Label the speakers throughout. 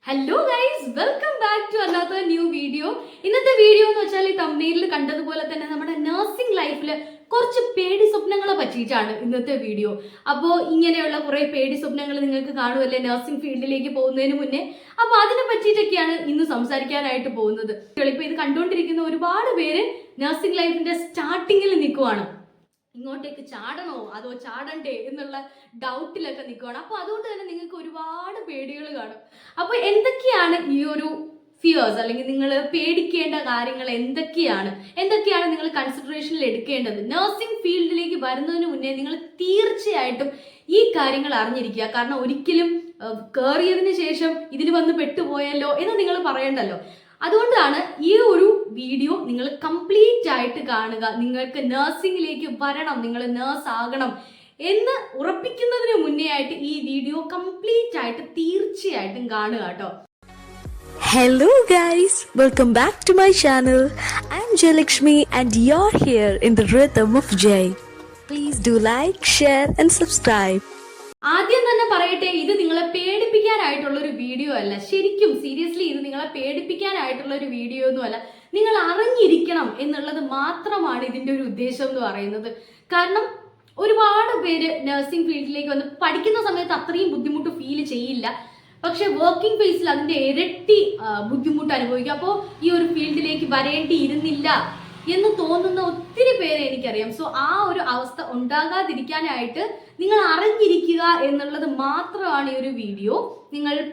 Speaker 1: Hello guys, welcome back to another new video. ഇന്നത്തെ video എന്ന് വെച്ചാൽ ഈ തംബ്നെയിലിൽ കണ്ടതുപോലെ തന്നെ നമ്മുടെ നഴ്സിംഗ് ലൈഫിൽ കുറച്ച് പേടി സ്വപ്നങ്ങളെ പറ്റിയിട്ടാണ് ഇന്നത്തെ വീഡിയോ. അപ്പോൾ ഇങ്ങനെയുള്ള കുറെ പേടി സ്വപ്നങ്ങൾ നിങ്ങൾക്ക് കാണുമല്ലേ നഴ്സിംഗ് ഫീൽഡിലേക്ക് പോകുന്നതിന് മുന്നേ. അപ്പോൾ അതിനെ പറ്റിയിട്ടൊക്കെയാണ് ഇന്ന് സംസാരിക്കാനായിട്ട് പോകുന്നത്. ഇപ്പോൾ ഇത് കണ്ടുകൊണ്ടിരിക്കുന്ന ഒരുപാട് പേര് നഴ്സിംഗ് ലൈഫിന്റെ സ്റ്റാർട്ടിങ്ങിൽ നിൽക്കുവാണ്. ഇങ്ങോട്ടേക്ക് ചാടണോ അതോ ചാടണ്ടേ എന്നുള്ള ഡൗട്ടിലൊക്കെ നിൽക്കുകയാണ്. അപ്പോൾ അതുകൊണ്ട് തന്നെ നിങ്ങൾക്ക് ഒരുപാട് പേടികൾ കാണും. അപ്പോൾ എന്തൊക്കെയാണ് ഈ ഒരു ഫിയേഴ്സ് അല്ലെങ്കിൽ നിങ്ങൾ പേടിക്കേണ്ട കാര്യങ്ങൾ എന്തൊക്കെയാണ് നിങ്ങൾ കൺസിഡറേഷനിൽ എടുക്കേണ്ടത്? നഴ്സിംഗ് ഫീൽഡിലേക്ക് വരുന്നതിന് മുന്നേ നിങ്ങൾ തീർച്ചയായിട്ടും ഈ കാര്യങ്ങൾ അറിഞ്ഞിരിക്കുക. കാരണം ഒരിക്കലും കയറിയതിന് ശേഷം ഇതിൽ വന്ന് പെട്ടുപോയല്ലോ എന്ന് നിങ്ങൾ പറയണ്ടല്ലോ. അതുകൊണ്ടാണ് ഈ ഒരു വീഡിയോ നിങ്ങൾ കംപ്ലീറ്റ് ആയിട്ട് കാണുക. നിങ്ങൾക്ക് നഴ്സിംഗിലേക്ക് വരണം, നിങ്ങൾ നേഴ്സ് ആകണം എന്ന് ഉറപ്പിക്കുന്നതിന് മുന്നേ ആയിട്ട് ഈ വീഡിയോ കംപ്ലീറ്റ് ആയിട്ട് തീർച്ചയായിട്ടും കാണുക കേട്ടോ.
Speaker 2: Hello guys, welcome back to my channel. I'm Jayalakshmi and you're here in the rhythm of Jay. Please do like, share and subscribe.
Speaker 1: ആദ്യം തന്നെ പറയട്ടെ, ഇത് നിങ്ങളെ പേടിപ്പിക്കാനായിട്ടുള്ള ഒരു വീഡിയോ അല്ല. ശരിക്കും സീരിയസ്ലി ഇത് നിങ്ങളെ പേടിപ്പിക്കാനായിട്ടുള്ള ഒരു വീഡിയോ ഒന്നും അല്ല. നിങ്ങൾ അറിഞ്ഞിരിക്കണം എന്നുള്ളത് മാത്രമാണ് ഇതിന്റെ ഒരു ഉദ്ദേശം എന്ന് പറയുന്നത്. കാരണം ഒരുപാട് പേര് നഴ്സിംഗ് ഫീൽഡിലേക്ക് വന്ന് പഠിക്കുന്ന സമയത്ത് അത്രയും ബുദ്ധിമുട്ട് ഫീൽ ചെയ്യില്ല, പക്ഷെ വർക്കിംഗ് ഫേസിൽ അതിന്റെ ഇരട്ടി ബുദ്ധിമുട്ട് അനുഭവിക്കും. അപ്പോൾ ഈ ഒരു ഫീൽഡിലേക്ക് വരേണ്ടിയിരുന്നില്ല എന്ന് തോന്നുന്ന ഒത്തിരി പേരെ എനിക്കറിയാം. സോ ആ ഒരു അവസ്ഥ ഉണ്ടാകാതിരിക്കാനായിട്ട് നിങ്ങൾ അറിഞ്ഞിരിക്കുക എന്നുള്ളത് മാത്രമാണ് ഈ ഒരു വീഡിയോ. നിങ്ങളെ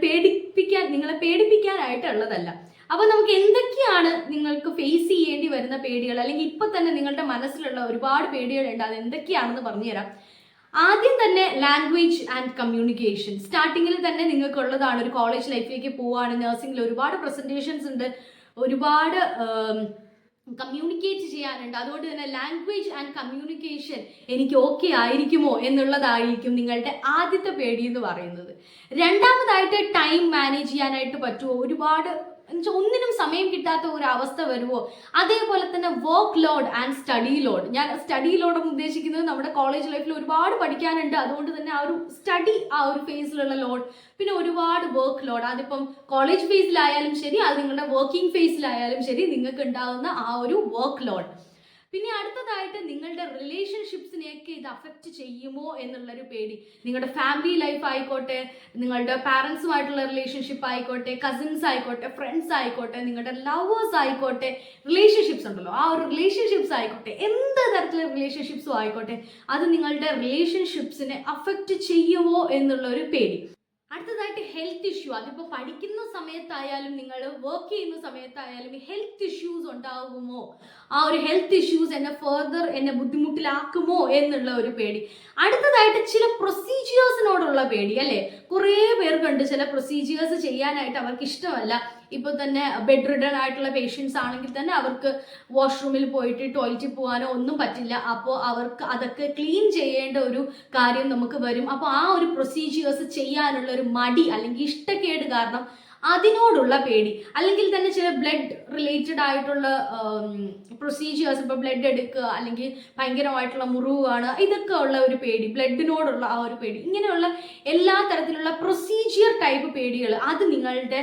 Speaker 1: പേടിപ്പിക്കാനായിട്ടുള്ളതല്ല. അപ്പൊ നമുക്ക് എന്തൊക്കെയാണ് നിങ്ങൾക്ക് ഫേസ് ചെയ്യേണ്ടി വരുന്ന പേടികൾ, അല്ലെങ്കിൽ ഇപ്പൊ തന്നെ നിങ്ങളുടെ മനസ്സിലുള്ള ഒരുപാട് പേടികളുണ്ട്, അത് എന്തൊക്കെയാണെന്ന് പറഞ്ഞുതരാം. ആദ്യം തന്നെ ലാംഗ്വേജ് ആൻഡ് കമ്മ്യൂണിക്കേഷൻ. സ്റ്റാർട്ടിങ്ങിൽ തന്നെ നിങ്ങൾക്കുള്ളതാണ്. ഒരു കോളേജ് ലൈഫിലേക്ക് പോവാണ്, നഴ്സിംഗിൽ ഒരുപാട് പ്രസന്റേഷൻസ് ഉണ്ട്, ഒരുപാട് കമ്മ്യൂണിക്കേറ്റ് ചെയ്യാനുണ്ട്. അതുകൊണ്ട് തന്നെ ലാംഗ്വേജ് ആൻഡ് കമ്മ്യൂണിക്കേഷൻ എനിക്ക് ഓക്കെ ആയിരിക്കുമോ എന്നുള്ളതായിരിക്കും നിങ്ങളുടെ ആദ്യത്തെ പേടി എന്ന് പറയുന്നത്. രണ്ടാമതായിട്ട് ടൈം മാനേജ് ചെയ്യാനായിട്ട് പറ്റുമോ? ഒരുപാട് ഒന്നിനും സമയം കിട്ടാത്ത ഒരു അവസ്ഥ വരുമോ? അതേപോലെ തന്നെ work load and study load. ഞാൻ സ്റ്റഡി ലോഡ് എന്ന് ഉദ്ദേശിക്കുന്നത് നമ്മുടെ കോളേജ് ലൈഫിൽ ഒരുപാട് പഠിക്കാനുണ്ട്, അതുകൊണ്ട് തന്നെ ആ ഒരു സ്റ്റഡി ആ ഒരു ഫേസിലുള്ള ലോഡ്, പിന്നെ ഒരുപാട് വർക്ക് ലോഡ്. അതിപ്പം കോളേജ് ഫേസിലായാലും ശരി, അത് നിങ്ങളുടെ വർക്കിംഗ് ഫേസിലായാലും ശരി, നിങ്ങൾക്ക് ഉണ്ടാകുന്ന ആ ഒരു വർക്ക് ലോഡ്. പിന്നെ അടുത്തതായിട്ട് നിങ്ങളുടെ റിലേഷൻഷിപ്സിനെയൊക്കെ ഇത് അഫക്റ്റ് ചെയ്യുമോ എന്നുള്ളൊരു പേടി. നിങ്ങളുടെ ഫാമിലി ലൈഫ് ആയിക്കോട്ടെ, നിങ്ങളുടെ പാരൻസുമായിട്ടുള്ള റിലേഷൻഷിപ്പ് ആയിക്കോട്ടെ, കസിൻസ് ആയിക്കോട്ടെ, ഫ്രണ്ട്സ് ആയിക്കോട്ടെ, നിങ്ങളുടെ ലവേഴ്സ് ആയിക്കോട്ടെ, റിലേഷൻഷിപ്സ് ഉണ്ടല്ലോ, ആ ഒരു റിലേഷൻഷിപ്സ് ആയിക്കോട്ടെ, എന്ത് തരത്തിലുള്ള റിലേഷൻഷിപ്സും ആയിക്കോട്ടെ, അത് നിങ്ങളുടെ റിലേഷൻഷിപ്സിനെ അഫക്റ്റ് ചെയ്യുമോ എന്നുള്ളൊരു പേടി. അടുത്തതായിട്ട് ഹെൽത്ത് ഇഷ്യൂ. അതിപ്പോൾ പഠിക്കുന്ന സമയത്തായാലും നിങ്ങൾ വർക്ക് ചെയ്യുന്ന സമയത്തായാലും ഹെൽത്ത് ഇഷ്യൂസ് ഉണ്ടാകുമോ, ആ ഒരു ഹെൽത്ത് ഇഷ്യൂസ് എന്നെ ബുദ്ധിമുട്ടിലാക്കുമോ എന്നുള്ള ഒരു പേടി. അടുത്തതായിട്ട് ചില പ്രൊസീജിയേഴ്സിനോടുള്ള പേടി, അല്ലേ? കുറേ പേർക്കുണ്ട് ചില പ്രൊസീജിയേഴ്സ് ചെയ്യാനായിട്ട് അവർക്ക് ഇഷ്ടമല്ല. ഇപ്പോൾ തന്നെ ബെഡ് റിഡൺ ആയിട്ടുള്ള പേഷ്യൻസ് ആണെങ്കിൽ തന്നെ അവർക്ക് വാഷ്റൂമിൽ പോയിട്ട് ടോയ്ലറ്റിൽ പോകാനോ ഒന്നും പറ്റില്ല. അപ്പോൾ അവർക്ക് അതൊക്കെ ക്ലീൻ ചെയ്യേണ്ട ഒരു കാര്യം നമുക്ക് വരും. അപ്പോൾ ആ ഒരു പ്രൊസീജിയേഴ്സ് ചെയ്യാനുള്ള ഒരു മടി അല്ലെങ്കിൽ ഇഷ്ടക്കേട് കാരണം അതിനോടുള്ള പേടി. അല്ലെങ്കിൽ തന്നെ ചില ബ്ലഡ് റിലേറ്റഡ് ആയിട്ടുള്ള പ്രൊസീജിയേഴ്സ്, ഇപ്പോൾ ബ്ലഡ് എടുക്കുക അല്ലെങ്കിൽ ഭയങ്കരമായിട്ടുള്ള മുറിവാണ്, ഇതൊക്കെ ഉള്ള ഒരു പേടി, ബ്ലഡിനോടുള്ള ആ ഒരു പേടി. ഇങ്ങനെയുള്ള എല്ലാ തരത്തിലുള്ള പ്രൊസീജിയർ ടൈപ്പ് പേടികൾ അത് നിങ്ങളുടെ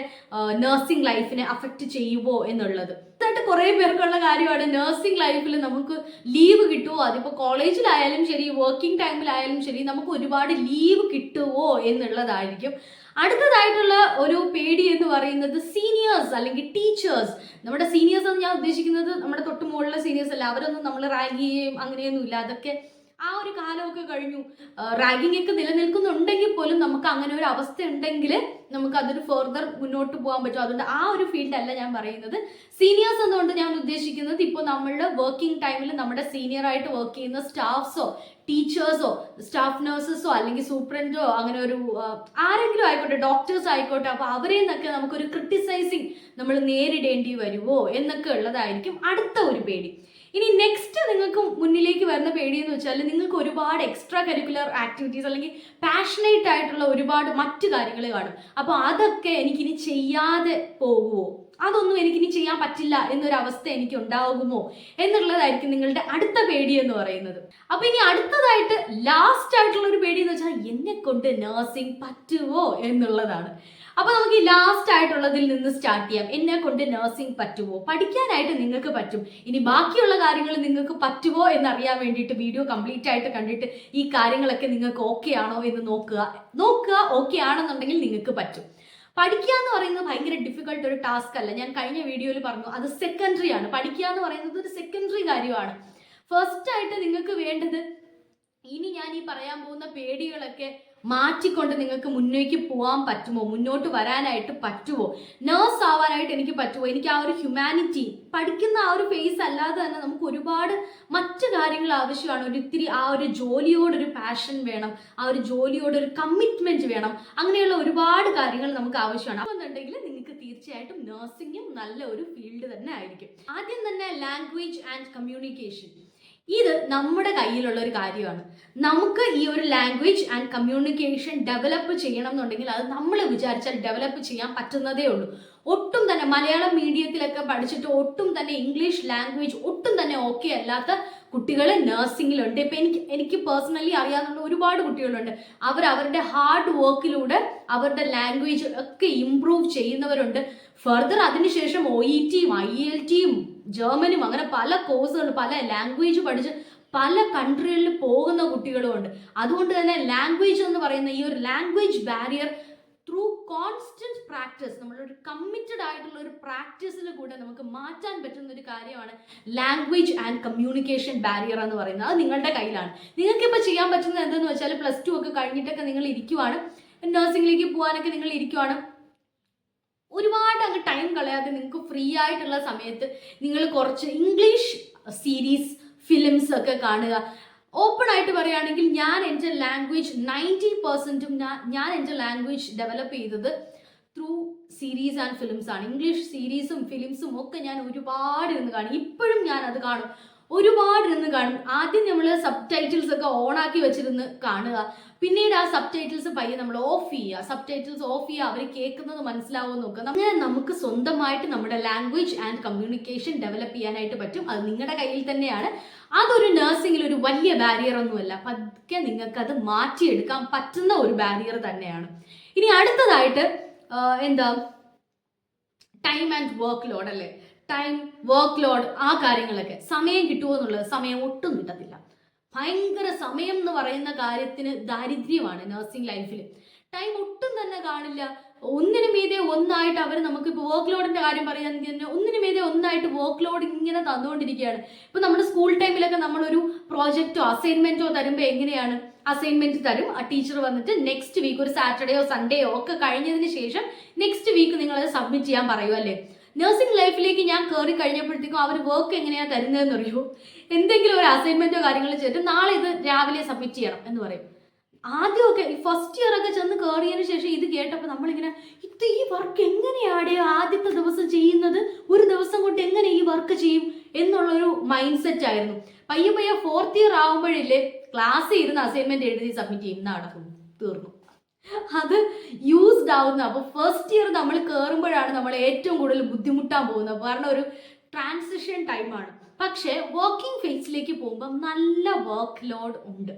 Speaker 1: നഴ്സിംഗ് ലൈഫിനെ അഫക്റ്റ് ചെയ്യുമോ എന്നുള്ളത്. അതായിട്ട് കുറേ പേർക്കുള്ള കാര്യമാണ് നഴ്സിംഗ് ലൈഫിൽ നമുക്ക് ലീവ് കിട്ടുമോ. അതിപ്പോൾ കോളേജിലായാലും ശരി, വർക്കിംഗ് ടൈമിലായാലും ശരി, നമുക്ക് ഒരുപാട് ലീവ് കിട്ടുമോ എന്നുള്ളതായിരിക്കും. അടുത്തതായിട്ടുള്ള ഒരു പേടി എന്ന് പറയുന്നത് സീനിയേഴ്സ് അല്ലെങ്കിൽ ടീച്ചേഴ്സ്. നമ്മുടെ സീനിയേഴ്സ് എന്ന് ഞാൻ ഉദ്ദേശിക്കുന്നത് നമ്മുടെ തൊട്ട് മുകളിലെ സീനിയേഴ്സ് അല്ല. അവരൊന്നും നമ്മൾ റാങ്ക് ചെയ്യുകയും അങ്ങനെയൊന്നുമില്ല. അതൊക്കെ ആ ഒരു കാലമൊക്കെ കഴിഞ്ഞു. റാങ്കിങ് ഒക്കെ നിലനിൽക്കുന്നുണ്ടെങ്കിൽ പോലും നമുക്ക് അങ്ങനെ ഒരു അവസ്ഥ ഉണ്ടെങ്കിൽ നമുക്ക് അതൊരു ഫർദർ മുന്നോട്ട് പോകാൻ പറ്റും. അതുകൊണ്ട് ആ ഒരു ഫീൽഡ് അല്ല ഞാൻ പറയുന്നത്. സീനിയേഴ്സ് എന്നുകൊണ്ട് ഞാൻ ഉദ്ദേശിക്കുന്നത് ഇപ്പോൾ നമ്മളുടെ വർക്കിംഗ് ടൈമിൽ നമ്മുടെ സീനിയർ ആയിട്ട് വർക്ക് ചെയ്യുന്ന സ്റ്റാഫ്സോ, ടീച്ചേഴ്സോ, സ്റ്റാഫ് നഴ്സസോ അല്ലെങ്കിൽ സൂപ്രണ്ടോ, അങ്ങനെ ഒരു ആരെങ്കിലും ആയിക്കോട്ടെ, ഡോക്ടേഴ്സ് ആയിക്കോട്ടെ, അപ്പോൾ അവരെ നിന്നൊക്കെ നമുക്കൊരു ക്രിട്ടിസൈസിങ് നമ്മൾ നേരിടേണ്ടി വരുമോ എന്നൊക്കെ ഉള്ളതായിരിക്കും അടുത്ത ഒരു പേടി. ഇനി നെക്സ്റ്റ് നിങ്ങൾക്ക് മുന്നിലേക്ക് വരുന്ന പേടി എന്ന് വെച്ചാൽ നിങ്ങൾക്ക് ഒരുപാട് എക്സ്ട്രാ കരിക്കുലർ ആക്ടിവിറ്റീസ് അല്ലെങ്കിൽ പാഷനേറ്റ് ആയിട്ടുള്ള ഒരുപാട് മറ്റു കാര്യങ്ങൾ കാണും. അപ്പോൾ അതൊക്കെ എനിക്കിനി ചെയ്യാതെ പോകുമോ, അതൊന്നും എനിക്കിനി ചെയ്യാൻ പറ്റില്ല എന്നൊരവസ്ഥ എനിക്ക് ഉണ്ടാകുമോ എന്നുള്ളതായിരിക്കും നിങ്ങളുടെ അടുത്ത പേടി എന്ന് പറയുന്നത്. അപ്പൊ ഇനി അടുത്തതായിട്ട് ലാസ്റ്റ് ആയിട്ടുള്ള ഒരു പേടി എന്ന് വെച്ചാൽ എന്നെ കൊണ്ട് നഴ്സിംഗ് പറ്റുമോ എന്നുള്ളതാണ്. അപ്പൊ നമുക്ക് ഈ ലാസ്റ്റ് ആയിട്ടുള്ളതിൽ നിന്ന് സ്റ്റാർട്ട് ചെയ്യാം. എന്നെ കൊണ്ട് നഴ്സിംഗ് പറ്റുമോ? പഠിക്കാനായിട്ട് നിങ്ങൾക്ക് പറ്റും. ഇനി ബാക്കിയുള്ള കാര്യങ്ങൾ നിങ്ങൾക്ക് പറ്റുമോ എന്നറിയാൻ വേണ്ടിയിട്ട് വീഡിയോ കംപ്ലീറ്റ് ആയിട്ട് കണ്ടിട്ട് ഈ കാര്യങ്ങളൊക്കെ നിങ്ങൾക്ക് ഓക്കെ ആണോ എന്ന് നോക്കുക. ഓക്കെ ആണെന്നുണ്ടെങ്കിൽ നിങ്ങൾക്ക് പറ്റും. പഠിക്കുക എന്ന് പറയുന്നത് ഭയങ്കര ഡിഫിക്കൾട്ട് ഒരു ടാസ്ക് അല്ല. ഞാൻ കഴിഞ്ഞ വീഡിയോയിൽ പറഞ്ഞു അത് സെക്കൻഡറി ആണ്. പഠിക്കുക എന്ന് പറയുന്നത് ഒരു സെക്കൻഡറി കാര്യമാണ്. ഫസ്റ്റ് ആയിട്ട് നിങ്ങൾക്ക് വേണ്ടത് ഇനി ഞാൻ ഈ പറയാൻ പോകുന്ന പേടികളൊക്കെ മാറ്റിക്കൊണ്ട് നിങ്ങൾക്ക് മുന്നോട്ട് പോകാൻ പറ്റുമോ? മുന്നോട്ട് വരാനായിട്ട് പറ്റുമോ? നേഴ്സ് ആവാനായിട്ട് എനിക്ക് പറ്റുമോ? എനിക്ക് ആ ഒരു ഹ്യൂമാനിറ്റി പഠിക്കുന്ന ആ ഒരു ഫേസ് അല്ലാതെ തന്നെ നമുക്ക് ഒരുപാട് മറ്റു കാര്യങ്ങൾ ആവശ്യമാണ്. ഒരിത്തിരി ആ ഒരു ജോലിയോടൊരു പാഷൻ വേണം, ആ ഒരു ജോലിയോടൊരു കമ്മിറ്റ്മെന്റ് വേണം. അങ്ങനെയുള്ള ഒരുപാട് കാര്യങ്ങൾ നമുക്ക് ആവശ്യമാണ്. എന്നുണ്ടെങ്കിൽ നിങ്ങൾക്ക് തീർച്ചയായിട്ടും നഴ്സിംഗും നല്ല ഒരു ഫീൽഡ് തന്നെ ആയിരിക്കും. ആദ്യം തന്നെ ലാംഗ്വേജ് ആൻഡ് കമ്മ്യൂണിക്കേഷൻ. ഇത് നമ്മുടെ കയ്യിലുള്ള ഒരു കാര്യമാണ്. നമുക്ക് ഈ ഒരു ലാംഗ്വേജ് ആൻഡ് കമ്മ്യൂണിക്കേഷൻ ഡെവലപ്പ് ചെയ്യണം എന്നുണ്ടെങ്കിൽ അത് നമ്മൾ വിചാരിച്ചാൽ ഡെവലപ്പ് ചെയ്യാൻ പറ്റുന്നതേ ഉള്ളൂ. ഒട്ടും തന്നെ മലയാളം മീഡിയത്തിലൊക്കെ പഠിച്ചിട്ട് ഒട്ടും തന്നെ ഇംഗ്ലീഷ് ലാംഗ്വേജ് ഒട്ടും തന്നെ ഓക്കെ അല്ലാത്ത കുട്ടികൾ നഴ്സിംഗിലുണ്ട്. ഇപ്പം എനിക്ക് പേഴ്സണലി അറിയാവുന്ന ഒരുപാട് കുട്ടികളുണ്ട്. അവരുടെ ഹാർഡ് വർക്കിലൂടെ അവരുടെ ലാംഗ്വേജ് ഒക്കെ ഇംപ്രൂവ് ചെയ്യുന്നവരുണ്ട്. ഫർദർ അതിനുശേഷം OETയും IELTയും ജർമ്മനും അങ്ങനെ പല കോഴ്സുകൾ പല ലാംഗ്വേജ് പഠിച്ച് പല കൺട്രികളിൽ പോകുന്ന കുട്ടികളുമുണ്ട്. അതുകൊണ്ട് തന്നെ ലാംഗ്വേജ് എന്ന് പറയുന്ന ഈ ഒരു language barrier through constant practice, നമ്മളൊരു കമ്മിറ്റഡ് ആയിട്ടുള്ള ഒരു പ്രാക്ടീസിൽ കൂടെ നമുക്ക് മാറ്റാൻ പറ്റുന്ന ഒരു കാര്യമാണ് ലാംഗ്വേജ് ആൻഡ് കമ്മ്യൂണിക്കേഷൻ ബാരിയർ എന്ന് പറയുന്നത്. അത് നിങ്ങളുടെ കയ്യിലാണ്. നിങ്ങൾക്കിപ്പോൾ ചെയ്യാൻ പറ്റുന്നത് എന്തെന്ന് വെച്ചാൽ +2 ഒക്കെ കഴിഞ്ഞിട്ടൊക്കെ നിങ്ങൾ ഇരിക്കുവാണ്, നഴ്സിംഗിലേക്ക് പോകാനൊക്കെ നിങ്ങൾ ഇരിക്കുവാണ്. ഒരുപാട് അങ്ങ് ടൈം കളയാതെ നിങ്ങൾക്ക് ഫ്രീ ആയിട്ടുള്ള സമയത്ത് നിങ്ങൾ കുറച്ച് ഇംഗ്ലീഷ് സീരീസ് ഫിലിംസ് ഒക്കെ കാണുക. ഓപ്പൺ ആയിട്ട് പറയുകയാണെങ്കിൽ ഞാൻ എൻ്റെ ലാംഗ്വേജ് 90%ഉം ഞാൻ എൻ്റെ ലാംഗ്വേജ് ഡെവലപ്പ് ചെയ്തത് ത്രൂ സീരീസ് ആൻഡ് ഫിലിംസ് ആണ്. ഇംഗ്ലീഷ് സീരീസും ഫിലിംസും ഒക്കെ ഞാൻ ഒരുപാട് ഇരുന്ന് കാണും. ഇപ്പോഴും ഞാൻ അത് കാണും, ഒരുപാട് ഇരുന്ന് കാണും. ആദ്യം നമ്മൾ സബ് ടൈറ്റിൽസ് ഒക്കെ ഓണാക്കി വെച്ചിരുന്ന് കാണുക. പിന്നീട് ആ സബ് ടൈറ്റിൽസ് പയ്യെ നമ്മൾ ഓഫ് ചെയ്യുക. സബ് ടൈറ്റിൽസ് ഓഫ് ചെയ്യുക, അവർ കേൾക്കുന്നത് മനസ്സിലാവുമെന്ന് നോക്കുക. അങ്ങനെ നമുക്ക് സ്വന്തമായിട്ട് നമ്മുടെ ലാംഗ്വേജ് ആൻഡ് കമ്മ്യൂണിക്കേഷൻ ഡെവലപ്പ് ചെയ്യാനായിട്ട് പറ്റും. അത് നിങ്ങളുടെ കയ്യിൽ തന്നെയാണ്. അതൊരു നഴ്സിംഗിൽ ഒരു വലിയ ബാരിയർ ഒന്നുമല്ല. പതുക്കെ നിങ്ങൾക്കത് മാറ്റിയെടുക്കാൻ പറ്റുന്ന ഒരു ബാരിയർ തന്നെയാണ്. ഇനി അടുത്തതായിട്ട് എന്താ ടൈം ആൻഡ് വർക്ക് ലോഡ് അല്ലേ. ടൈം, വർക്ക് ലോഡ്, ആ കാര്യങ്ങളൊക്കെ സമയം കിട്ടുമോ എന്നുള്ളത് സമയം ഒട്ടും കിട്ടത്തില്ല. ഭയങ്കര സമയം എന്ന് പറയുന്ന കാര്യത്തിന് ദാരിദ്ര്യമാണ് നഴ്സിംഗ് ലൈഫിൽ. ടൈം ഒട്ടും തന്നെ കാണില്ല. ഒന്നിനു മീതെ ഒന്നായിട്ട് അവർ നമുക്ക് ഇപ്പോൾ വർക്ക് ലോഡിന്റെ കാര്യം പറയുകയാണെങ്കിൽ തന്നെ ഒന്നിനു മീതെ ഒന്നായിട്ട് വർക്ക് ലോഡ് ഇങ്ങനെ തന്നുകൊണ്ടിരിക്കുകയാണ്. ഇപ്പൊ നമ്മുടെ സ്കൂൾ ടൈമിലൊക്കെ നമ്മളൊരു പ്രോജക്റ്റോ അസൈൻമെന്റോ തരുമ്പോൾ എങ്ങനെയാണ്? അസൈൻമെന്റ് തരും, ആ ടീച്ചർ വന്നിട്ട് നെക്സ്റ്റ് വീക്ക് ഒരു സാറ്റർഡേയോ സൺഡേയോ ഒക്കെ കഴിഞ്ഞതിന് ശേഷം നെക്സ്റ്റ് വീക്ക് നിങ്ങളത് സബ്മിറ്റ് ചെയ്യാൻ പറയൂ അല്ലേ. നഴ്സിംഗ് ലൈഫിലേക്ക് ഞാൻ കയറി കഴിഞ്ഞപ്പോഴത്തേക്കും അവർ വർക്ക് എങ്ങനെയാണ് തരുന്നതെന്ന് അറിയോ? എന്തെങ്കിലും ഒരു അസൈൻമെന്റോ കാര്യങ്ങളോ ചെയ്തിട്ട് നാളെ ഇത് രാവിലെ സബ്മിറ്റ് ചെയ്യണം എന്ന് പറയും. ആദ്യമൊക്കെ ഈ ഫസ്റ്റ് ഇയർ ഒക്കെ ചെന്ന് കയറിയതിന് ശേഷം ഇത് കേട്ടപ്പോൾ നമ്മളിങ്ങനെ ഈ വർക്ക് എങ്ങനെയാണ് ആദ്യത്തെ ദിവസം ചെയ്യുന്നത്, ഒരു ദിവസം കൊണ്ട് എങ്ങനെ ഈ വർക്ക് ചെയ്യും എന്നുള്ളൊരു മൈൻഡ് സെറ്റ് ആയിരുന്നു. പയ്യെ 4th ഇയർ ആകുമ്പോഴില്ലേ ക്ലാസ്സിൽ ഇരുന്ന് അസൈൻമെന്റ് എഴുതി സബ്മിറ്റ് ചെയ്യും, നടക്കും, തീർന്നു. അത് യൂസ്ഡ് ആവുന്ന. അപ്പോൾ ഫസ്റ്റ് ഇയർ നമ്മൾ കയറുമ്പോഴാണ് നമ്മൾ ഏറ്റവും കൂടുതൽ ബുദ്ധിമുട്ടാൻ പോകുന്നത്. കാരണം ഒരു ട്രാൻസിഷൻ ടൈമാണ്. പക്ഷേ വർക്കിംഗ് ഫേസിലേക്ക് പോകുമ്പോൾ നല്ല വർക്ക് ലോഡ് ഉണ്ട്,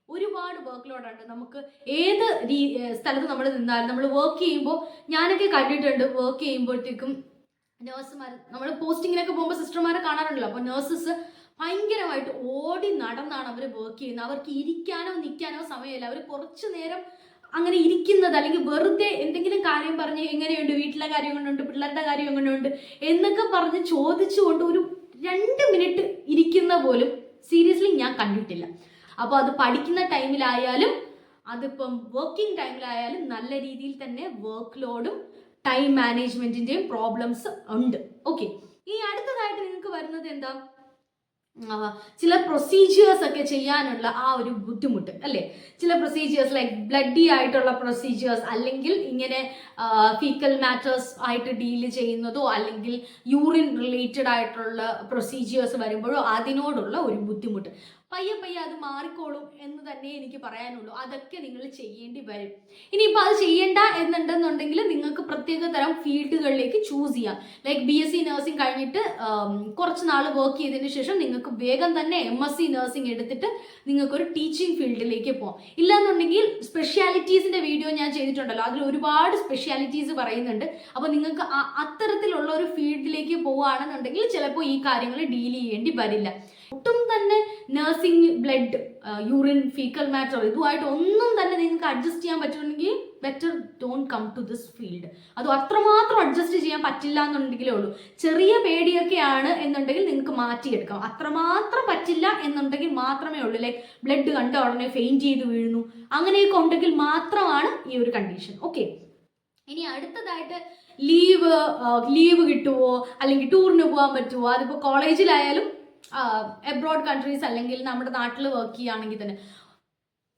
Speaker 1: ഒരുപാട് വർക്ക് ലോഡ് ഉണ്ട്. നമുക്ക് ഏത് സ്ഥലത്ത് നമ്മൾ നിന്നാലും നമ്മൾ വർക്ക് ചെയ്യുമ്പോൾ, ഞാനൊക്കെ കണ്ടിട്ടുണ്ട് വർക്ക് ചെയ്യുമ്പോഴത്തേക്കും നേഴ്സുമാർ, നമ്മൾ പോസ്റ്റിങ്ങിനൊക്കെ പോകുമ്പോൾ സിസ്റ്റർമാരെ കാണാറുണ്ടല്ലോ. അപ്പോൾ നേഴ്സസ് ഭയങ്കരമായിട്ട് ഓടി നടന്നാണ് അവർ വർക്ക് ചെയ്യുന്നത്. അവർക്ക് ഇരിക്കാനോ നിൽക്കാനോ സമയമില്ല. അവർ കുറച്ചു നേരം അങ്ങനെ ഇരിക്കുന്നത്, അല്ലെങ്കിൽ വെറുതെ എന്തെങ്കിലും കാര്യം പറഞ്ഞ് എങ്ങനെയുണ്ട്, വീട്ടിലെ കാര്യം എങ്ങനെയുണ്ട്, പിള്ളേരുടെ കാര്യം എങ്ങനെയുണ്ട് എന്നൊക്കെ പറഞ്ഞ് ചോദിച്ചുകൊണ്ട് ഒരു 2 മിനിറ്റ് ഇരിക്കുന്ന പോലും സീരിയസ്ലി ഞാൻ കണ്ടിട്ടില്ല. അപ്പോൾ അത് പഠിക്കുന്ന ടൈമിലായാലും അതിപ്പം വർക്കിംഗ് ടൈമിലായാലും നല്ല രീതിയിൽ തന്നെ വർക്ക് ലോഡും ടൈം മാനേജ്മെന്റിന്റെയും പ്രോബ്ലംസ് ഉണ്ട്. ഓക്കെ, ഈ അടുത്തതായിട്ട് നിങ്ങൾക്ക് വരുന്നത് എന്താ? ചില പ്രൊസീജിയേഴ്സ് ഒക്കെ ചെയ്യാനുള്ള ആ ഒരു ബുദ്ധിമുട്ട് അല്ലേ. ചില പ്രൊസീജിയേഴ്സ് ലൈക്ക് ബ്ലഡി ആയിട്ടുള്ള പ്രൊസീജിയേഴ്സ്, അല്ലെങ്കിൽ ഇങ്ങനെ ഫീക്കൽ മാറ്റേഴ്സ് ആയിട്ട് ഡീല് ചെയ്യുന്നതോ അല്ലെങ്കിൽ യൂറിൻ റിലേറ്റഡ് ആയിട്ടുള്ള പ്രൊസീജിയേഴ്സ് വരുമ്പോഴോ അതിനോടുള്ള ഒരു ബുദ്ധിമുട്ട്. പയ്യെ പയ്യെ അത് മാറിക്കോളും എന്ന് തന്നെ എനിക്ക് പറയാനുള്ളൂ. അതൊക്കെ നിങ്ങൾ ചെയ്യേണ്ടി വരും. ഇനിയിപ്പോൾ അത് ചെയ്യേണ്ട എന്നുണ്ടെന്നുണ്ടെങ്കിൽ നിങ്ങൾക്ക് പ്രത്യേക തരം ഫീൽഡുകളിലേക്ക് ചൂസ് ചെയ്യാം. ലൈക്ക് BSc നഴ്സിംഗ് കഴിഞ്ഞിട്ട് കുറച്ച് നാൾ വർക്ക് ചെയ്തതിന് ശേഷം നിങ്ങൾക്ക് വേഗം തന്നെ MSc നഴ്സിംഗ് എടുത്തിട്ട് നിങ്ങൾക്കൊരു ടീച്ചിങ് ഫീൽഡിലേക്ക് പോകാം. ഇല്ലാന്നുണ്ടെങ്കിൽ സ്പെഷ്യാലിറ്റീസിന്റെ വീഡിയോ ഞാൻ ചെയ്തിട്ടുണ്ടല്ലോ, അതിൽ ഒരുപാട് സ്പെഷ്യാലിറ്റീസ് പറയുന്നുണ്ട്. അപ്പോൾ നിങ്ങൾക്ക് അത്തരത്തിലുള്ള ഒരു ഫീൽഡിലേക്ക് പോവുകയാണെന്നുണ്ടെങ്കിൽ ചിലപ്പോൾ ഈ കാര്യങ്ങൾ ഡീൽ ചെയ്യേണ്ടി വരില്ല. ഒട്ടും തന്നെ nursing, blood, urine, faecal matter ഇതുമായിട്ട് ഒന്നും തന്നെ നിങ്ങൾക്ക് അഡ്ജസ്റ്റ് ചെയ്യാൻ പറ്റുമെങ്കിൽ better don't come to this field. അത് അത്രമാത്രം അഡ്ജസ്റ്റ് ചെയ്യാൻ പറ്റില്ല എന്നുണ്ടെങ്കിലേ ഉള്ളൂ. ചെറിയ പേടിയൊക്കെയാണ് എന്നുണ്ടെങ്കിൽ നിങ്ങൾക്ക് മാറ്റിയെടുക്കാം. അത്രമാത്രം പറ്റില്ല എന്നുണ്ടെങ്കിൽ മാത്രമേ ഉള്ളൂ. ലൈക്ക് ബ്ലഡ് കണ്ട ഉടനെ ഫെയിൻറ്റ് ചെയ്ത് വീഴുന്നു, അങ്ങനെയൊക്കെ ഉണ്ടെങ്കിൽ മാത്രമാണ് ഈ ഒരു കണ്ടീഷൻ. ഓക്കെ, ഇനി അടുത്തതായിട്ട് ലീവ് കിട്ടുമോ അല്ലെങ്കിൽ ടൂറിന് പോകാൻ പറ്റുമോ? അതിപ്പോൾ കോളേജിലായാലും എബ്രോഡ് കൺട്രീസ് അല്ലെങ്കിൽ നമ്മുടെ നാട്ടിൽ വർക്ക് ചെയ്യുകയാണെങ്കിൽ തന്നെ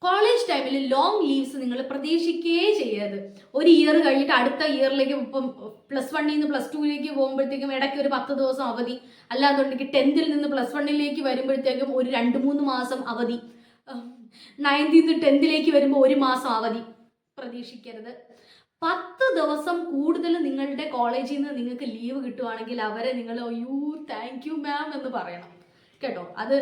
Speaker 1: കോളേജ് ടൈമിൽ ലോങ് ലീവ്സ് നിങ്ങൾ പ്രതീക്ഷിക്കുകയേ ചെയ്യരുത്. ഒരു ഇയർ കഴിഞ്ഞിട്ട് അടുത്ത ഇയറിലേക്ക്, ഇപ്പം +1 നിന്ന് +2ലേക്ക് പോകുമ്പോഴത്തേക്കും ഇടയ്ക്ക് ഒരു 10 ദിവസം അവധി, അല്ലാന്നുണ്ടെങ്കിൽ 10th നിന്ന് +1ലേക്ക് വരുമ്പോഴത്തേക്കും ഒരു 2-3 മാസം അവധി, 9th നിന്ന് 10th വരുമ്പോൾ 1 മാസം അവധി പ്രതീക്ഷിക്കരുത്. 10 ദിവസം കൂടുതൽ നിങ്ങളുടെ കോളേജിൽ നിന്ന് നിങ്ങൾക്ക് ലീവ് കിട്ടുവാണെങ്കിൽ അവരെ നിങ്ങൾ അയ്യോ താങ്ക് യു മാം എന്ന് പറയണം കേട്ടോ. അത്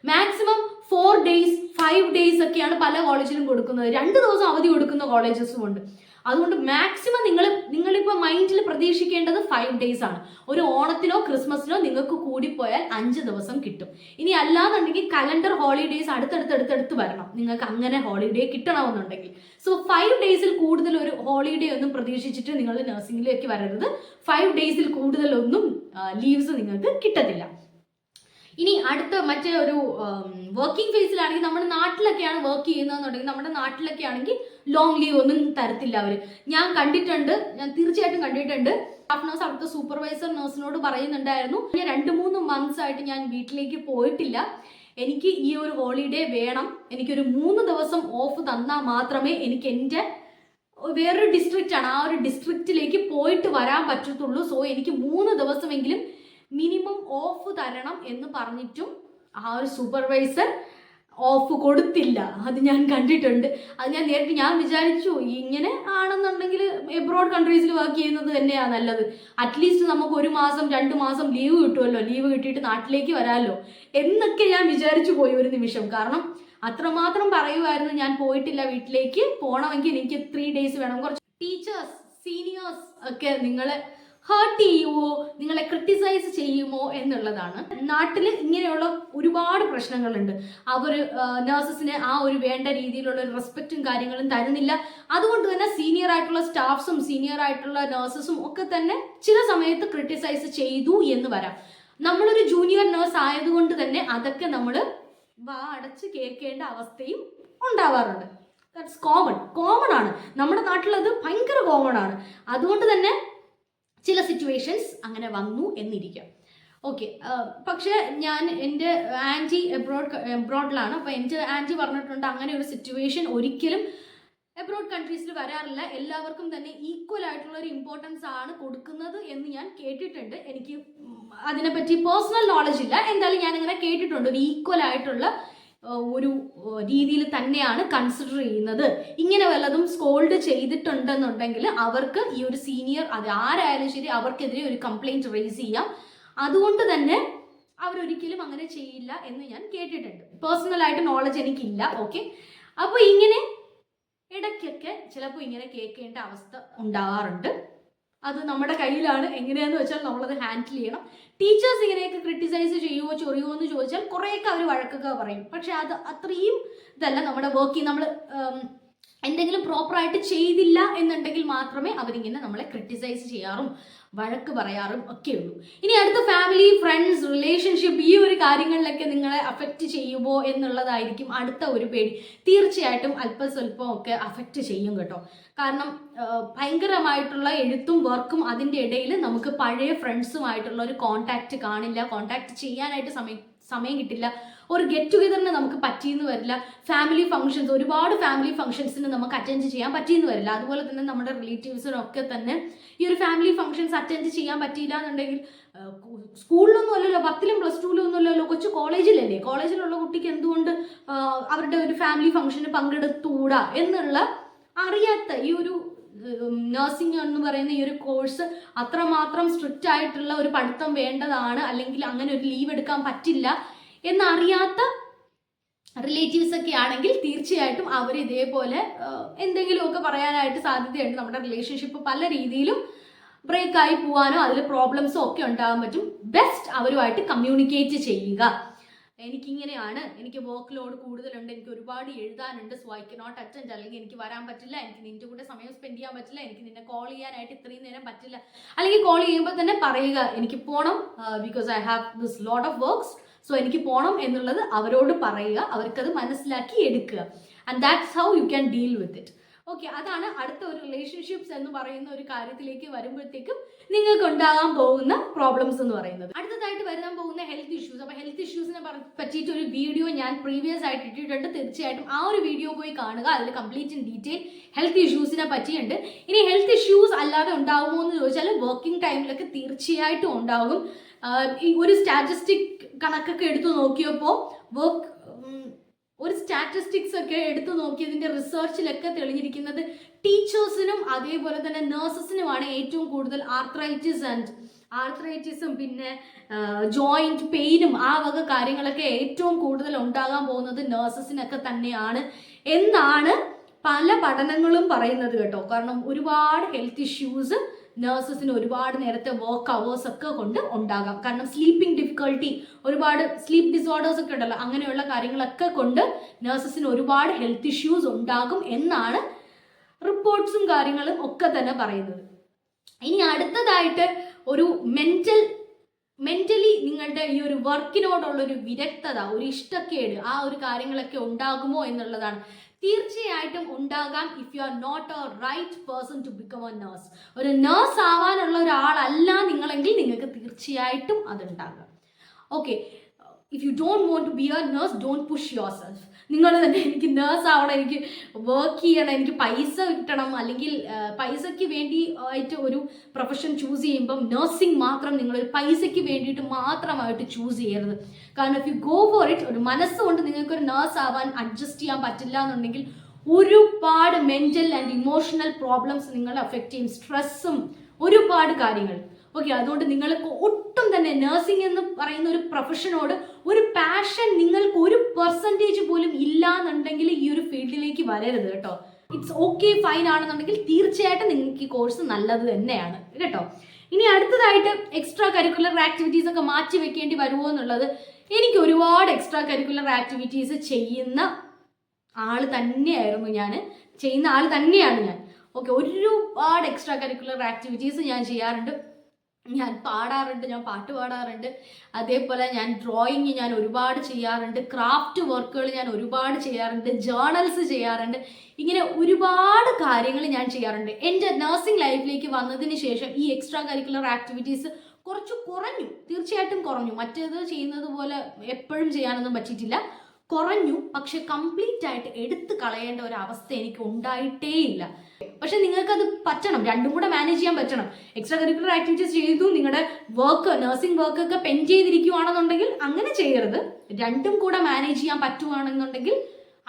Speaker 1: മാക്സിമം 4 days 5 days ഒക്കെയാണ് പല കോളേജിലും കൊടുക്കുന്നത്. 2 ദിവസം അവധി കൊടുക്കുന്ന കോളേജസും ഉണ്ട്. അതുകൊണ്ട് മാക്സിമം നിങ്ങളിപ്പോൾ മൈൻഡിൽ പ്രതീക്ഷിക്കേണ്ടത് 5 days ആണ്. ഒരു ഓണത്തിനോ ക്രിസ്മസിനോ നിങ്ങൾക്ക് കൂടിപ്പോയാൽ 5 ദിവസം കിട്ടും. ഇനി അല്ലാന്നുണ്ടെങ്കിൽ കലണ്ടർ ഹോളിഡേയ്സ് അടുത്തടുത്ത് വരണം നിങ്ങൾക്ക് അങ്ങനെ ഹോളിഡേ കിട്ടണമെന്നുണ്ടെങ്കിൽ. സോ 5 days കൂടുതൽ ഒരു ഹോളിഡേ ഒന്നും പ്രതീക്ഷിച്ചിട്ട് നിങ്ങൾ നഴ്സിംഗിലേക്ക് വരരുത്. 5 days കൂടുതലൊന്നും ലീവ്സ് നിങ്ങൾക്ക് കിട്ടത്തില്ല. ഇനി അടുത്ത മറ്റേ ഒരു വർക്കിംഗ് ഫേസിലാണെങ്കിൽ നമ്മുടെ നാട്ടിലൊക്കെയാണ് വർക്ക് ചെയ്യുന്നതെന്നുണ്ടെങ്കിൽ നമ്മുടെ നാട്ടിലൊക്കെ ആണെങ്കിൽ ലോങ് ലീവ് ഒന്നും തരത്തില്ല അവർ. ഞാൻ തീർച്ചയായിട്ടും കണ്ടിട്ടുണ്ട്. സ്റ്റാഫ് നഴ്സ് അവിടുത്തെ സൂപ്പർവൈസർ നഴ്സിനോട് പറയുന്നുണ്ടായിരുന്നു, 2-3 months ആയിട്ട് ഞാൻ വീട്ടിലേക്ക് പോയിട്ടില്ല, എനിക്ക് ഈ ഒരു ഹോളിഡേ വേണം, എനിക്കൊരു 3 ദിവസം ഓഫ് തന്നാൽ മാത്രമേ എനിക്ക് എൻ്റെ വേറൊരു ഡിസ്ട്രിക്റ്റ് ആണ്, ആ ഒരു ഡിസ്ട്രിക്റ്റിലേക്ക് പോയിട്ട് വരാൻ പറ്റത്തുള്ളൂ. സോ എനിക്ക് 3 ദിവസമെങ്കിലും മിനിമം ഓഫ് തരണം എന്ന് പറഞ്ഞിട്ടും ആ ഒരു സൂപ്പർവൈസർ ഓഫ് കൊടുത്തില്ല. അത് ഞാൻ കണ്ടിട്ടുണ്ട്. അത് ഞാൻ വിചാരിച്ചു ഇങ്ങനെ ആണെന്നുണ്ടെങ്കിൽ എബ്രോഡ് കൺട്രീസിൽ വർക്ക് ചെയ്യുന്നത് തന്നെയാണ് നല്ലത്. അറ്റ്ലീസ്റ്റ് നമുക്ക് 1 മാസം 2 മാസം ലീവ് കിട്ടുമല്ലോ, ലീവ് കിട്ടിയിട്ട് നാട്ടിലേക്ക് വരാമല്ലോ എന്നൊക്കെ ഞാൻ വിചാരിച്ചു പോയി ഒരു നിമിഷം. കാരണം അത്രമാത്രം പറയുമായിരുന്നു, ഞാൻ പോയിട്ടില്ല, വീട്ടിലേക്ക് പോകണമെങ്കിൽ എനിക്ക് 3 days വേണം. കുറച്ച് ടീച്ചേഴ്സ്, സീനിയേഴ്സ് ഒക്കെ നിങ്ങളെ ഹേർട്ട് ചെയ്യുമോ, നിങ്ങളെ ക്രിട്ടിസൈസ് ചെയ്യുമോ എന്നുള്ളതാണ്. നാട്ടിൽ ഇങ്ങനെയുള്ള ഒരുപാട് പ്രശ്നങ്ങളുണ്ട്. അവർ നഴ്സസിന് ആ ഒരു വേണ്ട രീതിയിലുള്ള റെസ്പെക്റ്റും കാര്യങ്ങളും തരുന്നില്ല. അതുകൊണ്ട് തന്നെ സീനിയർ ആയിട്ടുള്ള സ്റ്റാഫ്സും സീനിയർ ആയിട്ടുള്ള നഴ്സസും ഒക്കെ തന്നെ ചില സമയത്ത് ക്രിട്ടിസൈസ് ചെയ്തു എന്ന് വരാം. നമ്മളൊരു ജൂനിയർ നഴ്സ് ആയതുകൊണ്ട് തന്നെ അതൊക്കെ നമ്മൾ അടച്ച് കേൾക്കേണ്ട അവസ്ഥയും ഉണ്ടാവാറുണ്ട്. ദാറ്റ്സ് കോമൺ ആണ്. നമ്മുടെ നാട്ടിലത് ഭയങ്കര കോമൺ ആണ്. അതുകൊണ്ട് തന്നെ ചില സിറ്റുവേഷൻസ് അങ്ങനെ വന്നു എന്നിരിക്കാം. ഓക്കെ, പക്ഷേ ഞാൻ എൻ്റെ ആൻറ്റി എബ്രോഡിലാണ്. അപ്പോൾ എൻ്റെ ആൻറ്റി പറഞ്ഞിട്ടുണ്ട് അങ്ങനെ ഒരു സിറ്റുവേഷൻ ഒരിക്കലും എബ്രോഡ് കൺട്രീസിൽ വരാറില്ല, എല്ലാവർക്കും തന്നെ ഈക്വൽ ആയിട്ടുള്ള ഒരു ഇമ്പോർട്ടൻസ് ആണ് കൊടുക്കുന്നത് എന്ന് ഞാൻ കേട്ടിട്ടുണ്ട്. എനിക്ക് അതിനെപ്പറ്റി പേഴ്സണൽ നോളജ് ഇല്ല, എന്തായാലും ഞാനിങ്ങനെ കേട്ടിട്ടുണ്ട്. ഒരു ഈക്വൽ ആയിട്ടുള്ള ഒരു രീതിയിൽ തന്നെയാണ് കൺസിഡർ ചെയ്യുന്നത്. ഇങ്ങനെ വല്ലതും സ്കോൾഡ് ചെയ്തിട്ടുണ്ടെന്നുണ്ടെങ്കിൽ അവർക്ക് ഈ ഒരു സീനിയർ, അത് ആരായാലും ശരി, അവർക്കെതിരെ ഒരു കംപ്ലൈൻറ്റ് റേസ് ചെയ്യാം. അതുകൊണ്ട് തന്നെ അവരൊരിക്കലും അങ്ങനെ ചെയ്യില്ല എന്ന് ഞാൻ കേട്ടിട്ടുണ്ട്. പേഴ്സണലായിട്ട് നോളജ് എനിക്കില്ല. ഓക്കെ, അപ്പോൾ ഇങ്ങനെ ഇടയ്ക്കൊക്കെ ചിലപ്പോൾ ഇങ്ങനെ കേൾക്കേണ്ട അവസ്ഥ ഉണ്ടാവാറുണ്ട്. അത് നമ്മുടെ കയ്യിലാണ്. എങ്ങനെയാണെന്ന് വെച്ചാൽ നമ്മളത് ഹാൻഡിൽ ചെയ്യണം. ടീച്ചേഴ്സ് ഇങ്ങനെയൊക്കെ ക്രിട്ടിസൈസ് ചെയ്യുമോ ചൊറിയുമോ എന്ന് ചോദിച്ചാൽ കുറേയൊക്കെ അവർ വഴക്കൊക്കെ പറയും. പക്ഷെ അത് അത്രയും ഇതല്ല. നമ്മുടെ വർക്കിംഗ് നമ്മൾ എന്തെങ്കിലും പ്രോപ്പറായിട്ട് ചെയ്തില്ല എന്നുണ്ടെങ്കിൽ മാത്രമേ അവരിങ്ങനെ നമ്മളെ ക്രിട്ടിസൈസ് ചെയ്യാറും വഴക്ക് പറയാറും ഒക്കെ ഉള്ളൂ. ഇനി അടുത്ത ഫാമിലി, ഫ്രണ്ട്സ്, റിലേഷൻഷിപ്പ്, ഈ ഒരു കാര്യങ്ങളിലൊക്കെ നിങ്ങളെ അഫക്റ്റ് ചെയ്യുമോ എന്നുള്ളതായിരിക്കും അടുത്ത ഒരു പേടി. തീർച്ചയായിട്ടും അല്പസ്വല്പം ഒക്കെ അഫക്റ്റ് ചെയ്യും കേട്ടോ. കാരണം ഭയങ്കരമായിട്ടുള്ള എഴുത്തും വർക്കും അതിൻ്റെ ഇടയിൽ നമുക്ക് പഴയ ഫ്രണ്ട്സുമായിട്ടുള്ള ഒരു കോണ്ടാക്റ്റ് കാണില്ല, കോണ്ടാക്ട് ചെയ്യാനായിട്ട് സമയം കിട്ടില്ല. ഒരു ഗെറ്റ് ടുഗദറിന് നമുക്ക് പറ്റിയെന്ന് വരില്ല, ഫാമിലി ഫംഗ്ഷൻസ്, ഒരുപാട് ഫാമിലി ഫംഗ്ഷൻസിന് നമുക്ക് അറ്റൻഡ് ചെയ്യാൻ പറ്റിയെന്ന് വരില്ല. അതുപോലെ തന്നെ നമ്മുടെ റിലേറ്റീവ്സിനൊക്കെ തന്നെ ഈ ഒരു ഫാമിലി ഫംഗ്ഷൻസ് അറ്റൻഡ് ചെയ്യാൻ പറ്റിയില്ല എന്നുണ്ടെങ്കിൽ സ്കൂളിലൊന്നും അല്ലല്ലോ, 10ലും പ്ലസ് 2ലും അല്ലല്ലോ, കൊച്ചു കോളേജിലല്ലേ, കോളേജിലുള്ള കുട്ടിക്ക് എന്തുകൊണ്ട് അവരുടെ ഒരു ഫാമിലി ഫംഗ്ഷന് പങ്കെടുത്തുകൂടാ എന്നുള്ള അറിയാത്ത ഈ ഒരു നഴ്സിംഗ് എന്ന് പറയുന്ന ഈ ഒരു കോഴ്സ് അത്രമാത്രം സ്ട്രിക്റ്റ് ആയിട്ടുള്ള ഒരു പഠിത്തം വേണ്ടതാണ്, അല്ലെങ്കിൽ അങ്ങനെ ഒരു ലീവ് എടുക്കാൻ പറ്റില്ല എന്നറിയാത്ത റിലേറ്റീവ്സ് ഒക്കെ ആണെങ്കിൽ തീർച്ചയായിട്ടും അവർ ഇതേപോലെ എന്തെങ്കിലുമൊക്കെ പറയാനായിട്ട് സാധ്യതയുണ്ട്. നമ്മുടെ റിലേഷൻഷിപ്പ് പല രീതിയിലും ബ്രേക്ക് ആയി പോകാനോ അതിൽ പ്രോബ്ലംസോ ഒക്കെ ഉണ്ടാകാൻ പറ്റും. ബെസ്റ്റ് അവരുമായിട്ട് കമ്മ്യൂണിക്കേറ്റ് ചെയ്യുക. എനിക്കിങ്ങനെയാണ്, എനിക്ക് വർക്ക് ലോഡ് കൂടുതലുണ്ട്, എനിക്ക് ഒരുപാട് എഴുതാനുണ്ട്, സോ ഐ കനോട്ട് അറ്റൻഡ്, അല്ലെങ്കിൽ എനിക്ക് വരാൻ പറ്റില്ല, എനിക്ക് നിന്റെ കൂടെ സമയം സ്പെൻഡ് ചെയ്യാൻ പറ്റില്ല, എനിക്ക് നിന്നെ കോൾ ചെയ്യാനായിട്ട് ഇത്രയും നേരം പറ്റില്ല, അല്ലെങ്കിൽ കോൾ ചെയ്യുമ്പോൾ തന്നെ പറയുക എനിക്ക് പോകണം, because I have this lot of works, so എനിക്ക് പോകണം എന്നുള്ളത് അവരോട് പറയുക, അവർക്കത് മനസ്സിലാക്കി എടുക്കുക. And that's how you can deal with it. Okay, അതാണ് അടുത്ത ഒരു റിലേഷൻഷിപ്സ് എന്ന് പറയുന്ന ഒരു കാര്യത്തിലേക്ക് വരുമ്പോഴത്തേക്കും നിങ്ങൾക്ക് ഉണ്ടാകാൻ പോകുന്ന പ്രോബ്ലംസ് എന്ന് പറയുന്നത്. അടുത്തതായിട്ട് വരാൻ പോകുന്ന ഹെൽത്ത് ഇഷ്യൂസ്. അപ്പോൾ ഹെൽത്ത് ഇഷ്യൂസിനെ പറ്റിയിട്ട് ഒരു വീഡിയോ ഞാൻ പ്രീവിയസ് ആയിട്ട് ഇട്ടിട്ടുണ്ട്. തീർച്ചയായിട്ടും ആ ഒരു വീഡിയോ പോയി കാണുക. അതിൽ കംപ്ലീറ്റ് ഇൻ ഡീറ്റെയിൽ ഹെൽത്ത് ഇഷ്യൂസിനെ പറ്റിയുണ്ട്. ഇനി ഹെൽത്ത് ഇഷ്യൂസ് അല്ലാതെ ഉണ്ടാകുമോ എന്ന് ചോദിച്ചാൽ വർക്കിംഗ് ടൈമിലൊക്കെ തീർച്ചയായിട്ടും ഉണ്ടാകും. ഈ ഒരു സ്റ്റാറ്റിസ്റ്റിക് കണക്കൊക്കെ എടുത്തു നോക്കിയപ്പോൾ ഒരു സ്റ്റാറ്റിസ്റ്റിക്സ് ഒക്കെ എടുത്തു നോക്കിയതിന്റെ റിസർച്ചിലൊക്കെ തെളിഞ്ഞിരിക്കുന്നത് ടീച്ചേഴ്സിനും അതേപോലെ തന്നെ നഴ്സസിനുമാണ് ഏറ്റവും കൂടുതൽ ആർത്രൈറ്റിസും പിന്നെ ജോയിന്റ് പെയിനും ആ വക കാര്യങ്ങളൊക്കെ ഏറ്റവും കൂടുതൽ ഉണ്ടാകാൻ പോകുന്നത് നഴ്സസിനൊക്കെ തന്നെയാണ് എന്നാണ് പല പഠനങ്ങളും പറയുന്നത് കേട്ടോ. കാരണം ഒരുപാട് ഹെൽത്ത് ഇഷ്യൂസ് നഴ്സസിന് ഒരുപാട് നേരത്തെ വർക്ക് അവേഴ്സ് ഒക്കെ കൊണ്ട് ഉണ്ടാകാം. കാരണം സ്ലീപ്പിംഗ് ഡിഫിക്കൽട്ടി, ഒരുപാട് സ്ലീപ്പ് ഡിസോർഡേഴ്സ് ഒക്കെ ഉണ്ടല്ലോ, അങ്ങനെയുള്ള കാര്യങ്ങളൊക്കെ കൊണ്ട് നഴ്സസിന് ഒരുപാട് ഹെൽത്ത് ഇഷ്യൂസ് ഉണ്ടാകും എന്നാണ് റിപ്പോർട്ട്സും കാര്യങ്ങളും ഒക്കെ തന്നെ പറയുന്നത്. ഇനി അടുത്തതായിട്ട് ഒരു മെന്റലി നിങ്ങളുടെ ഈ ഒരു വർക്കിനോടുള്ളൊരു വിരക്തത, ഒരു ഇഷ്ടക്കേട്, ആ ഒരു കാര്യങ്ങളൊക്കെ ഉണ്ടാകുമോ എന്നുള്ളതാണ്. തീർച്ചയായിട്ടും ഉണ്ടാകാം. If you are not a right person to become a nurse, ഒരു നേഴ്സ് ആവാനുള്ള ഒരാളല്ല നിങ്ങളെങ്കിൽ നിങ്ങൾക്ക് തീർച്ചയായിട്ടും അതുണ്ടാകാം. Okay, if you don't want to be a nurse, don't push yourself. നിങ്ങൾ തന്നെ എനിക്ക് നേഴ്സ് ആവണം, എനിക്ക് വർക്ക് ചെയ്യണം, എനിക്ക് പൈസ കിട്ടണം, അല്ലെങ്കിൽ പൈസയ്ക്ക് വേണ്ടി ആയിട്ട് ഒരു പ്രൊഫഷൻ ചൂസ് ചെയ്യുമ്പം നേഴ്സിംഗ് മാത്രം നിങ്ങളൊരു പൈസയ്ക്ക് വേണ്ടിയിട്ട് മാത്രമായിട്ട് ചൂസ് ചെയ്യരുത്. കാരണം if you go for it, ഒരു മനസ്സുകൊണ്ട് നിങ്ങൾക്കൊരു നേഴ്സ് ആവാൻ അഡ്ജസ്റ്റ് ചെയ്യാൻ പറ്റില്ല എന്നുണ്ടെങ്കിൽ ഒരുപാട് മെന്റൽ ആൻഡ് ഇമോഷണൽ പ്രോബ്ലംസ് നിങ്ങളെ അഫക്റ്റ് ചെയ്യും, സ്ട്രെസ്സും ഒരുപാട് കാര്യങ്ങൾ. ഓക്കെ, അതുകൊണ്ട് നിങ്ങൾക്ക് ഒട്ടും തന്നെ നഴ്സിംഗ് എന്ന് പറയുന്ന ഒരു പ്രൊഫഷനോട് ഒരു പാഷൻ നിങ്ങൾക്ക് 1% പോലും ഇല്ല എന്നുണ്ടെങ്കിൽ ഈ ഒരു ഫീൽഡിലേക്ക് വരരുത് കേട്ടോ. ഇറ്റ്സ് ഓക്കെ, ഫൈൻ ആണെന്നുണ്ടെങ്കിൽ തീർച്ചയായിട്ടും നിങ്ങൾക്ക് ഈ കോഴ്സ് നല്ലത് തന്നെയാണ് കേട്ടോ. ഇനി അടുത്തതായിട്ട് എക്സ്ട്രാ കരിക്കുലർ ആക്ടിവിറ്റീസ് ഒക്കെ മാറ്റി വെക്കേണ്ടി വരുമോ എന്നുള്ളത്. എനിക്ക് ഒരുപാട് എക്സ്ട്രാ കരിക്കുലർ ആക്ടിവിറ്റീസ് ചെയ്യുന്ന ആൾ തന്നെയാണ് ഞാൻ. ഓക്കെ, ഒരുപാട് എക്സ്ട്രാ കരിക്കുലർ ആക്ടിവിറ്റീസ് ഞാൻ ചെയ്യാറുണ്ട്. ഞാൻ പാടാറുണ്ട്, ഞാൻ പാട്ട് പാടാറുണ്ട്, അതേപോലെ ഞാൻ ഡ്രോയിങ് ഞാൻ ഒരുപാട് ചെയ്യാറുണ്ട്, ക്രാഫ്റ്റ് വർക്കുകൾ ഞാൻ ഒരുപാട് ചെയ്യാറുണ്ട്, ജേർണൽസ് ചെയ്യാറുണ്ട്, ഇങ്ങനെ ഒരുപാട് കാര്യങ്ങൾ ഞാൻ ചെയ്യാറുണ്ട്. എൻ്റെ നഴ്സിംഗ് ലൈഫിലേക്ക് വന്നതിന് ശേഷം ഈ എക്സ്ട്രാ കരിക്കുലർ ആക്ടിവിറ്റീസ് കുറച്ച് കുറഞ്ഞു, തീർച്ചയായിട്ടും കുറഞ്ഞു. മറ്റേത് ചെയ്യുന്നത് പോലെ എപ്പോഴും ചെയ്യാനൊന്നും പറ്റിയിട്ടില്ല, കുറഞ്ഞു. പക്ഷെ കംപ്ലീറ്റ് ആയിട്ട് എടുത്തു കളയേണ്ട ഒരു അവസ്ഥ എനിക്ക് ഉണ്ടായിട്ടേ ഇല്ല. പക്ഷെ നിങ്ങൾക്കത് പറ്റണം, രണ്ടും കൂടെ മാനേജ് ചെയ്യാൻ പറ്റണം. എക്സ്ട്രാ കരിക്കുലർ ആക്ടിവിറ്റീസ് ചെയ്തു നിങ്ങളുടെ നഴ്സിംഗ് വർക്കൊക്കെ പെൻ ചെയ്തിരിക്കുവാണെന്നുണ്ടെങ്കിൽ അങ്ങനെ ചെയ്യരുത്. രണ്ടും കൂടെ മാനേജ് ചെയ്യാൻ പറ്റുവാണെന്നുണ്ടെങ്കിൽ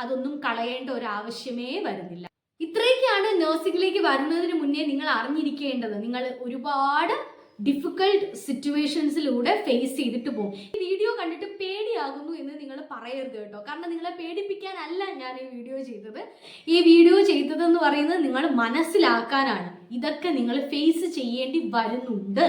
Speaker 1: അതൊന്നും കളയേണ്ട ഒരു ആവശ്യമേ വരുന്നില്ല. ഇത്രയൊക്കെയാണ് നഴ്സിംഗിലേക്ക് വരുന്നതിന് മുന്നേ നിങ്ങൾ അറിഞ്ഞിരിക്കേണ്ടത്. നിങ്ങൾ ഒരുപാട് ഡിഫിക്കൽട്ട് സിറ്റുവേഷൻസിലൂടെ ഫേസ് ചെയ്തിട്ട് പോകും. ഈ വീഡിയോ കണ്ടിട്ട് പേടിയാകുന്നു എന്ന് നിങ്ങൾ പറയരുത് കേട്ടോ. കാരണം നിങ്ങളെ പേടിപ്പിക്കാനല്ല ഞാൻ ഈ വീഡിയോ ചെയ്തത്. ഈ വീഡിയോ ചെയ്തതെന്ന് പറയുന്നത് നിങ്ങൾ മനസ്സിലാക്കാനാണ്. ഇതൊക്കെ നിങ്ങൾ ഫേസ് ചെയ്യേണ്ടി വരുന്നുണ്ട്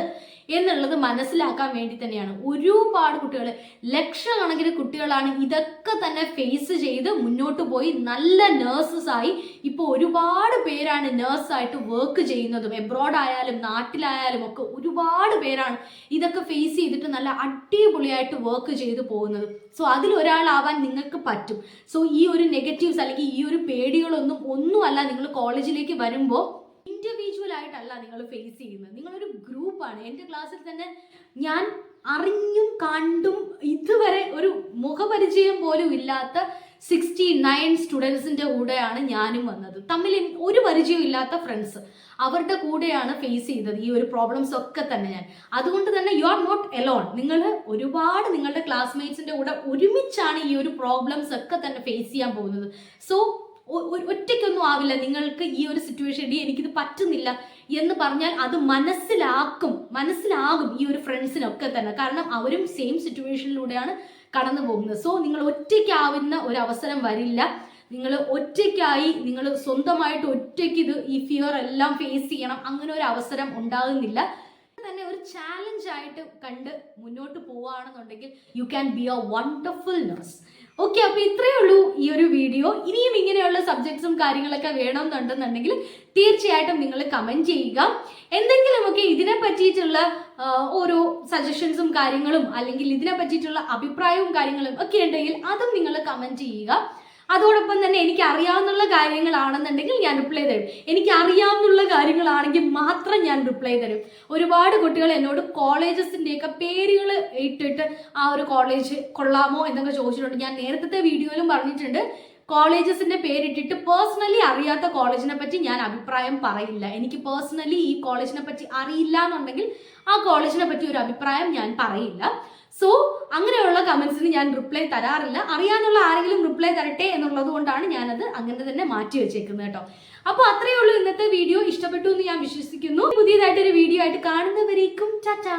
Speaker 1: എന്നുള്ളത് മനസ്സിലാക്കാൻ വേണ്ടി തന്നെയാണ്. ഒരുപാട് കുട്ടികൾ, ലക്ഷക്കണക്കിന് കുട്ടികളാണ് ഇതൊക്കെ തന്നെ ഫേസ് ചെയ്ത് മുന്നോട്ട് പോയി നല്ല നേഴ്സസ് ആയി. ഇപ്പോൾ ഒരുപാട് പേരാണ് നേഴ്സായിട്ട് വർക്ക് ചെയ്യുന്നതും, എബ്രോഡ് ആയാലും നാട്ടിലായാലും ഒക്കെ ഒരുപാട് പേരാണ് ഇതൊക്കെ ഫേസ് ചെയ്തിട്ട് നല്ല അടിപൊളിയായിട്ട് വർക്ക് ചെയ്ത് പോകുന്നത്. സോ അതിലൊരാളാവാൻ നിങ്ങൾക്ക് പറ്റും. സോ ഈ ഒരു നെഗറ്റീവ്സ് അല്ലെങ്കിൽ ഈ ഒരു പേടികളൊന്നുമല്ല നിങ്ങൾ കോളേജിലേക്ക് വരുമ്പോൾ ഇൻഡിവിജ്വൽ ഇൻഡിവിജ്വൽ ആയിട്ടല്ല നിങ്ങൾ ഫേസ് ചെയ്യുന്നത്, നിങ്ങളൊരു ഗ്രൂപ്പാണ്. എൻ്റെ ക്ലാസ്സിൽ തന്നെ ഞാൻ അറിഞ്ഞും കണ്ടും ഇതുവരെ ഒരു മുഖപരിചയം പോലും ഇല്ലാത്ത 69 സ്റ്റുഡൻസിൻ്റെ കൂടെയാണ് ഞാനും വന്നത്. തമ്മിൽ ഒരു പരിചയം ഇല്ലാത്ത ഫ്രണ്ട്സ്, അവരുടെ കൂടെയാണ് ഫേസ് ചെയ്തത് ഈ ഒരു പ്രോബ്ലംസ് ഒക്കെ തന്നെ ഞാൻ. അതുകൊണ്ട് തന്നെ യു ആർ നോട്ട് എലോൺ. നിങ്ങൾ ഒരുപാട് നിങ്ങളുടെ ക്ലാസ്മേറ്റ്സിൻ്റെ കൂടെ ഒരുമിച്ചാണ് ഈ ഒരു പ്രോബ്ലംസ് ഒക്കെ തന്നെ ഫേസ് ചെയ്യാൻ പോകുന്നത്. സോ ഒറ്റയ്ക്കൊന്നും ആവില്ല. നിങ്ങൾക്ക് ഈ ഒരു സിറ്റുവേഷൻ എനിക്കിത് പറ്റുന്നില്ല എന്ന് പറഞ്ഞാൽ അത് മനസ്സിലാകും ഈ ഒരു ഫ്രണ്ട്സിനൊക്കെ തന്നെ. കാരണം അവരും സെയിം സിറ്റുവേഷനിലൂടെയാണ് കടന്നു പോകുന്നത്. സോ നിങ്ങൾ ഒറ്റയ്ക്കാവുന്ന ഒരു അവസരം വരില്ല. നിങ്ങൾ ഒറ്റയ്ക്കായി നിങ്ങൾ സ്വന്തമായിട്ട് ഒറ്റയ്ക്ക് ഈ ഫിയർ എല്ലാം ഫേസ് ചെയ്യണം, അങ്ങനെ ഒരു അവസരം ഉണ്ടാകുന്നില്ല. തന്നെ ഒരു ചാലഞ്ച് ആയിട്ട് കണ്ട് മുന്നോട്ട് പോവുകയാണെന്നുണ്ടെങ്കിൽ you can be a wonderful nurse. Okay, അപ്പോൾ ഇത്രയേ ഉള്ളൂ ഈ ഒരു വീഡിയോ. ഇനിയും ഇങ്ങനെയുള്ള സബ്ജക്ട്സും കാര്യങ്ങളൊക്കെ വേണമെന്നുണ്ടെന്നുണ്ടെങ്കിൽ തീർച്ചയായിട്ടും നിങ്ങൾ കമൻറ്റ് ചെയ്യുക. എന്തെങ്കിലുമൊക്കെ ഇതിനെ പറ്റിയിട്ടുള്ള ഓരോ സജഷൻസും കാര്യങ്ങളും അല്ലെങ്കിൽ ഇതിനെ പറ്റിയിട്ടുള്ള അഭിപ്രായവും കാര്യങ്ങളും ഒക്കെ ഉണ്ടെങ്കിൽ അതും നിങ്ങൾ കമൻറ്റ് ചെയ്യുക. അതോടൊപ്പം തന്നെ എനിക്ക് അറിയാവുന്ന കാര്യങ്ങളാണെന്നുണ്ടെങ്കിൽ ഞാൻ റിപ്ലൈ തരും. എനിക്ക് അറിയാവുന്ന കാര്യങ്ങളാണെങ്കിൽ മാത്രം ഞാൻ റിപ്ലൈ തരും. ഒരുപാട് കുട്ടികൾ എന്നോട് കോളേജസിൻ്റെയൊക്കെ പേരുകൾ ഇട്ടിട്ട് ആ ഒരു കോളേജ് കൊള്ളാമോ എന്നൊക്കെ ചോദിച്ചിട്ടുണ്ട്. ഞാൻ നേരത്തെ വീഡിയോയിലും പറഞ്ഞിട്ടുണ്ട്, കോളേജസിൻ്റെ പേരിട്ടിട്ട് പേഴ്സണലി അറിയാത്ത കോളേജിനെ പറ്റി ഞാൻ അഭിപ്രായം പറയില്ല. എനിക്ക് പേഴ്സണലി ഈ കോളേജിനെ പറ്റി അറിയില്ല എന്നുണ്ടെങ്കിൽ ആ കോളേജിനെ പറ്റി ഒരു അഭിപ്രായം ഞാൻ പറയില്ല. സോ അങ്ങനെയുള്ള കമൻസിന് ഞാൻ റിപ്ലൈ തരാറില്ല. അറിയാനുള്ള ആരെങ്കിലും റിപ്ലൈ തരട്ടെ എന്നുള്ളത് കൊണ്ടാണ് ഞാനത് അങ്ങനെ തന്നെ മാറ്റി വെച്ചേക്കുന്നത് കേട്ടോ. അപ്പോൾ അത്രയേ ഉള്ളൂ ഇന്നത്തെ വീഡിയോ. ഇഷ്ടപ്പെട്ടു എന്ന് ഞാൻ വിശ്വസിക്കുന്നു. പുതിയതായിട്ടൊരു വീഡിയോ ആയിട്ട് കാണുന്നവരേക്കും ടാറ്റാ.